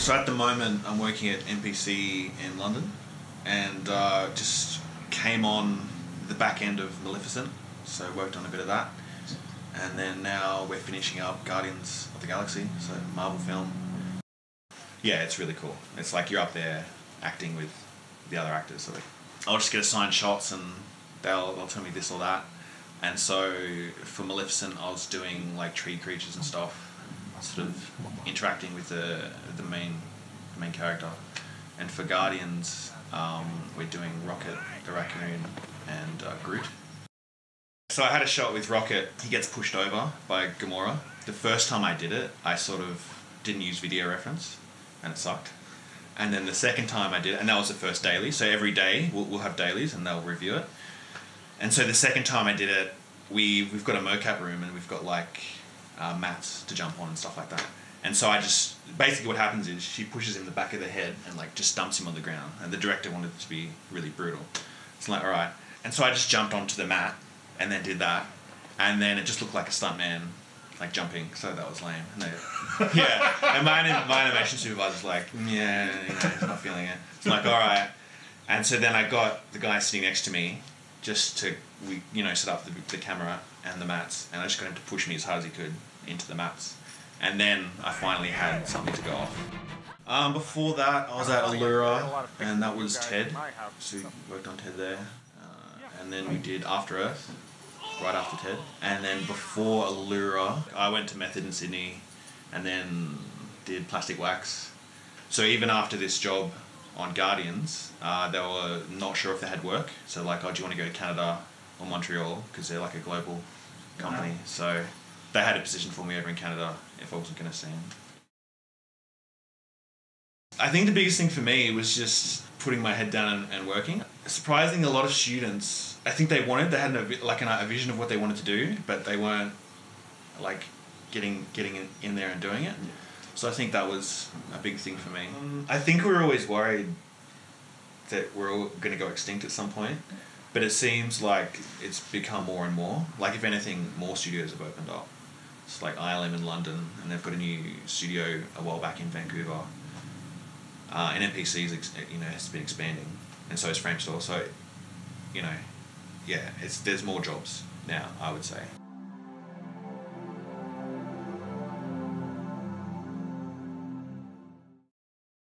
So at the moment I'm working at NPC in London, and just came on the back end of Maleficent, so worked on a bit of that, and then now we're finishing up Guardians of the Galaxy, so Marvel film. Yeah, it's really cool. It's like you're up there acting with the other actors, so I'll just get assigned shots and they'll tell me this or that. And so for Maleficent I was doing like tree creatures and stuff, sort of interacting with the main character. And for Guardians we're doing Rocket the raccoon and Groot. So I had a shot with Rocket. He gets pushed over by Gamora. The first time I did it I sort of didn't use video reference and it sucked. And then the second time I did it, and that was the first daily, so every day we'll have dailies and they'll review it. And so the second time I did it, we've got a mocap room and we've got like mats to jump on and stuff like that. And so I just, basically what happens is she pushes him in the back of the head and like just dumps him on the ground. And the director wanted it to be really brutal. It's like, alright. And so I just jumped onto the mat and then did that. And then it just looked like a stuntman like jumping, so that was lame. And yeah, and my animation supervisor's like, yeah, he's not feeling it. It's like, alright. And so then I got the guy sitting next to me just to, set up the camera and the mats, and I just got him to push me as hard as he could into the mats. And then I finally had something to go off. Before that, I was at Allura, and that was Ted. So we worked on Ted there. And then we did After Earth, right after Ted. And then before Allura, I went to Method in Sydney, and then did Plastic Wax. So even after this job on Guardians, they were not sure if they had work. So like, oh, do you want to go to Canada or Montreal? Because they're like a global company. So they had a position for me over in Canada if I wasn't going to sing. I think the biggest thing for me was just putting my head down and working. Surprisingly, a lot of students, I think they had a vision of what they wanted to do, but they weren't like getting in there and doing it. So I think that was a big thing for me. I think we were always worried that we're all going to go extinct at some point, but it seems like it's become more and more. Like if anything, more studios have opened up. It's like ILM in London, and they've got a new studio a while back in Vancouver. And NPC has been expanding, and so is Framestore. So, yeah, there's more jobs now, I would say.